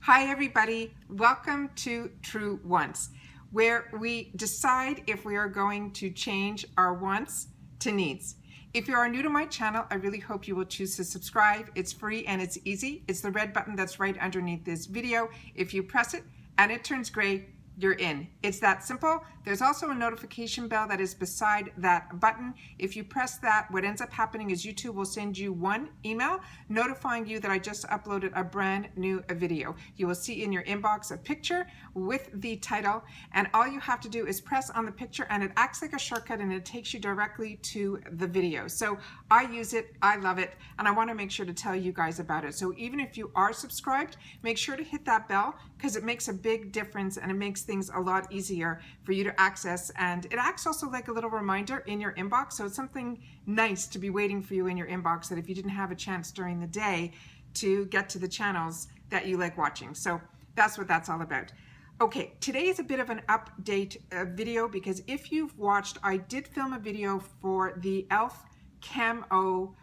Hi everybody, welcome to True Wants, where we decide if we are going to change our wants to needs. If you are new to my channel, I really hope you will choose to subscribe. It's free and it's easy. It's the red button that's right underneath this video. If you press it and it turns gray, you're in. It's that simple. There's also a notification bell that is beside that button. If you press that, what ends up happening is YouTube will send you one email notifying you that I just uploaded a brand new video. You will see in your inbox a picture with the title, and all you have to do is press on the picture and it acts like a shortcut and it takes you directly to the video. So I use it, I love it, and I want to make sure to tell you guys about it. So even if you are subscribed, make sure to hit that bell because it makes a big difference and it makes things a lot easier for you to access, and it acts also like a little reminder in your inbox. So it's something nice to be waiting for you in your inbox, that if you didn't have a chance during the day to get to the channels that you like watching. So that's what that's all about. Okay, today is a bit of an update video because if you've watched, I did film a video for the e.l.f. Camo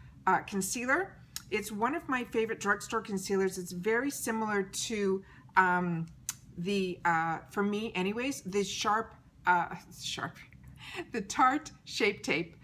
concealer. It's one of my favorite drugstore concealers. It's very similar to for me anyways, the the Tarte Shape Tape.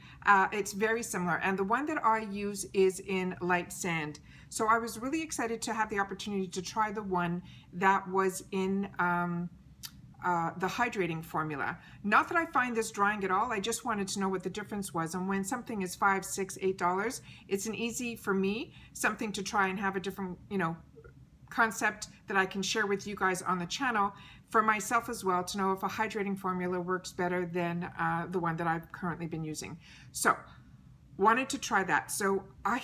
It's very similar, and the one that I use is in light sand. So I was really excited to have the opportunity to try the one that was in the hydrating formula. Not that I find this drying at all, I just wanted to know what the difference was. And when something is $5, $6, $8, it's an easy, for me, something to try and have a different, concept that I can share with you guys on the channel, for myself as well, to know if a hydrating formula works better than the one that I've currently been using. So wanted to try that. So I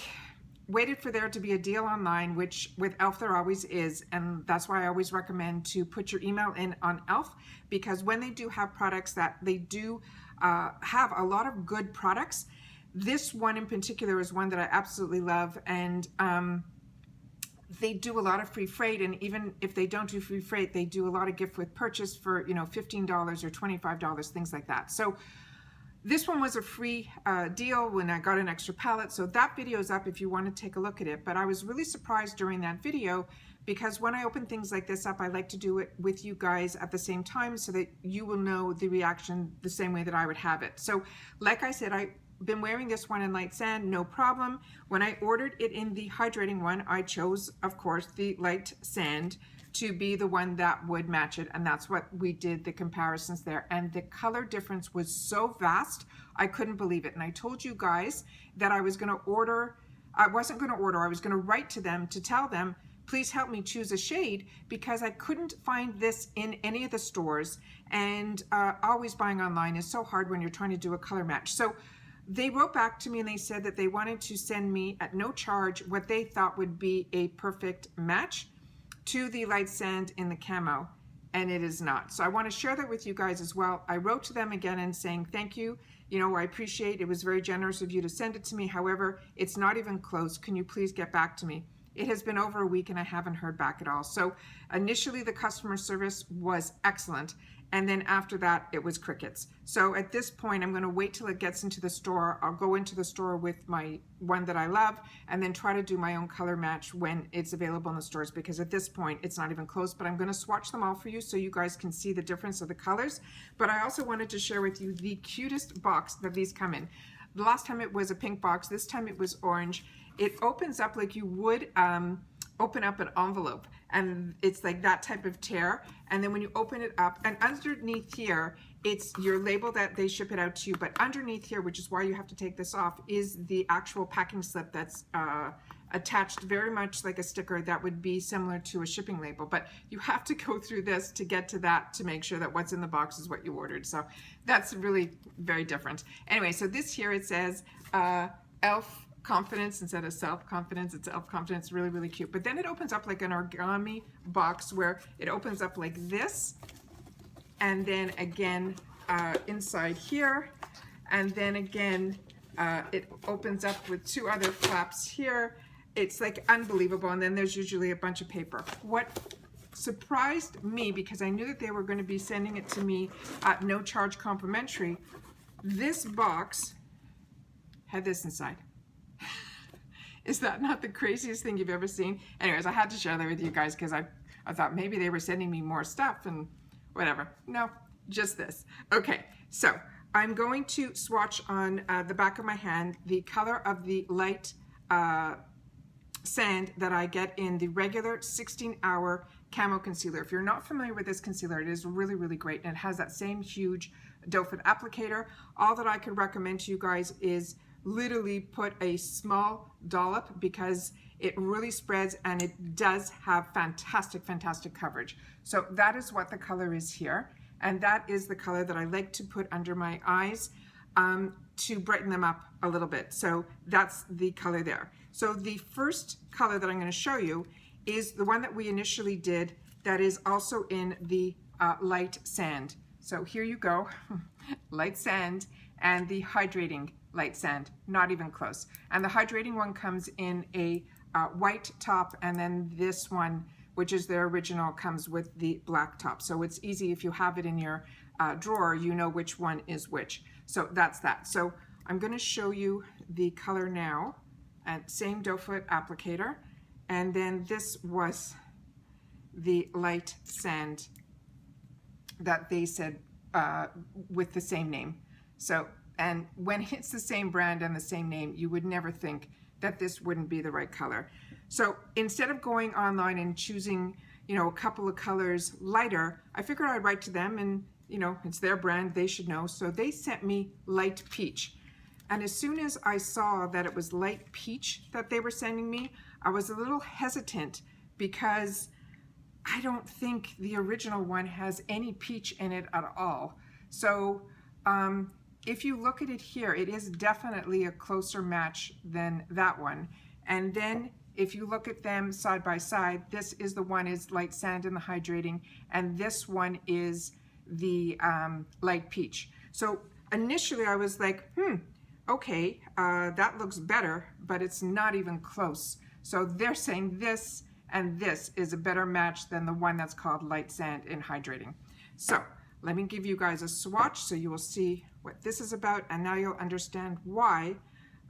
waited for there to be a deal online, which with e.l.f. there always is, and that's why I always recommend to put your email in on e.l.f. because when they do have products that they do have a lot of good products. This one in particular is one that I absolutely love, and they do a lot of free freight, and even if they don't do free freight, they do a lot of gift with purchase for $15 or $25, things like that. So this one was a free deal when I got an extra palette, so that video is up if you want to take a look at it. But I was really surprised during that video because when I open things like this up, I like to do it with you guys at the same time so that you will know the reaction the same way that I would have it. So like I said, I've been wearing this one in light sand, no problem. When I ordered it in the hydrating one, I chose, of course, the light sand to be the one that would match it, and that's what we did, the comparisons there. And the color difference was so vast, I couldn't believe it. And I told you guys that I was going to order, I wasn't going to order, I was going to write to them to tell them, please help me choose a shade, because I couldn't find this in any of the stores, and always buying online is so hard when you're trying to do a color match. So they wrote back to me and they said that they wanted to send me at no charge what they thought would be a perfect match to the light sand in the camo, and it is not. So I want to share that with you guys as well. I wrote to them again and saying thank you. I appreciate it. Was very generous of you to send it to me. However, it's not even close. Can you please get back to me? It has been over a week and I haven't heard back at all. So initially the customer service was excellent, and then after that it was crickets. So at this point I'm going to wait till it gets into the store. I'll go into the store with my one that I love and then try to do my own color match when it's available in the stores, because at this point it's not even close. But I'm going to swatch them all for you so you guys can see the difference of the colors. But I also wanted to share with you the cutest box that these come in. The last time it was a pink box, this time it was orange. It opens up like you would open up an envelope, and it's like that type of tear. And then when you open it up, and underneath here, it's your label that they ship it out to you, but underneath here, which is why you have to take this off, is the actual packing slip that's attached, very much like a sticker that would be similar to a shipping label. But you have to go through this to get to that, to make sure that what's in the box is what you ordered. So that's really very different. Anyway, so this here, it says e.l.f. Confidence instead of self-confidence. It's e.l.f. Confidence, really, really cute. But then it opens up like an origami box where it opens up like this, and then again inside here, and then again it opens up with two other flaps here. It's like unbelievable. And then there's usually a bunch of paper. What surprised me, because I knew that they were going to be sending it to me at no charge complimentary, this box had this inside. Is that not the craziest thing you've ever seen? Anyways, I had to share that with you guys because I thought maybe they were sending me more stuff and whatever. No, just this. Okay, so I'm going to swatch on the back of my hand the color of the light sand that I get in the regular 16-hour camo concealer. If you're not familiar with this concealer, it is really, really great, and it has that same huge doe foot applicator. All that I could recommend to you guys is literally put a small dollop, because it really spreads and it does have fantastic, fantastic coverage. So that is what the color is here, and that is the color that I like to put under my eyes to brighten them up a little bit. So that's the color there. So the first color that I'm going to show you is the one that we initially did, that is also in the light sand. So here you go, light sand and the hydrating light sand, not even close. And the hydrating one comes in a white top, and then this one, which is their original, comes with the black top. So it's easy if you have it in your drawer, you know which one is which. So that's that. So I'm going to show you the color now, and same doe foot applicator, and then this was the light sand that they said with the same name. So, and when it's the same brand and the same name, you would never think that this wouldn't be the right color. So instead of going online and choosing, you know, a couple of colors lighter, I figured I'd write to them, and you know, it's their brand, they should know. So they sent me light peach. And as soon as I saw that it was light peach that they were sending me, I was a little hesitant, because I don't think the original one has any peach in it at all. So if you look at it here, it is definitely a closer match than that one. And then if you look at them side by side, this is the one is light sand in the hydrating, and this one is the light peach. So initially I was like, okay, that looks better, but it's not even close. So they're saying this and this is a better match than the one that's called light sand in hydrating. So let me give you guys a swatch so you will see what this is about, and now you'll understand why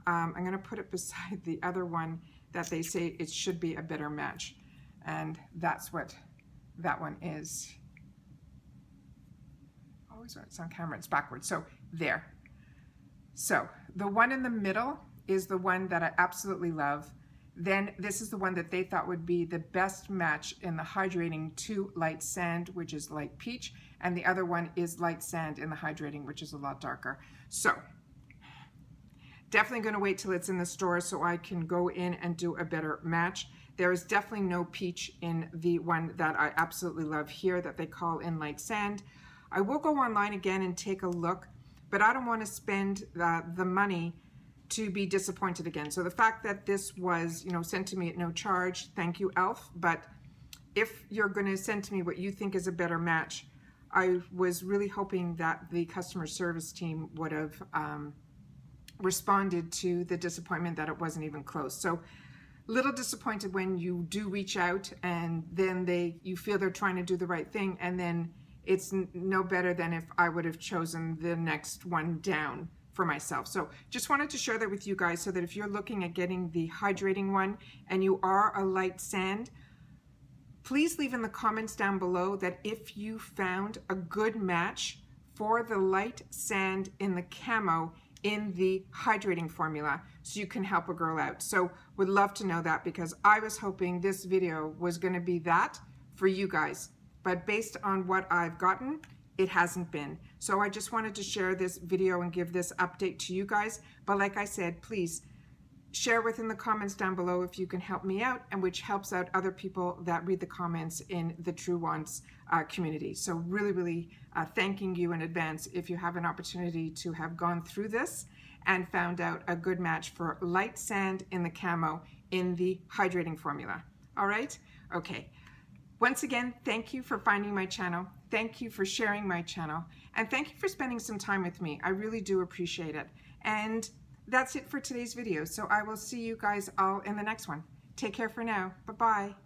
I'm going to put it beside the other one that they say it should be a better match. And that's what that one is. Always when it's on camera, it's backwards. So there. So the one in the middle is the one that I absolutely love. Then this is the one that they thought would be the best match in the hydrating to light sand, which is light peach. And the other one is light sand in the hydrating, which is a lot darker. So definitely going to wait till it's in the store so I can go in and do a better match. There is definitely no peach in the one that I absolutely love here that they call in light sand. I will go online again and take a look, but I don't want to spend the money to be disappointed again. So the fact that this was, you know, sent to me at no charge, thank you, Elf. But if you're going to send to me what you think is a better match, I was really hoping that the customer service team would have responded to the disappointment that it wasn't even close. So little disappointed when you do reach out and then you feel they're trying to do the right thing, and then it's no better than if I would have chosen the next one down for myself. So just wanted to share that with you guys, so that if you're looking at getting the hydrating one and you are a light sand, please leave in the comments down below that if you found a good match for the light sand in the camo in the hydrating formula, so you can help a girl out. So would love to know that, because I was hoping this video was going to be that for you guys, but based on what I've gotten, it hasn't been. So I just wanted to share this video and give this update to you guys. But like I said, please share within the comments down below if you can help me out, and which helps out other people that read the comments in the True Wants community. So really thanking you in advance if you have an opportunity to have gone through this and found out a good match for light sand in the camo in the hydrating formula. All right? Okay. Once again, thank you for finding my channel. Thank you for sharing my channel. And thank you for spending some time with me. I really do appreciate it. And that's it for today's video. So I will see you guys all in the next one. Take care for now. Bye-bye.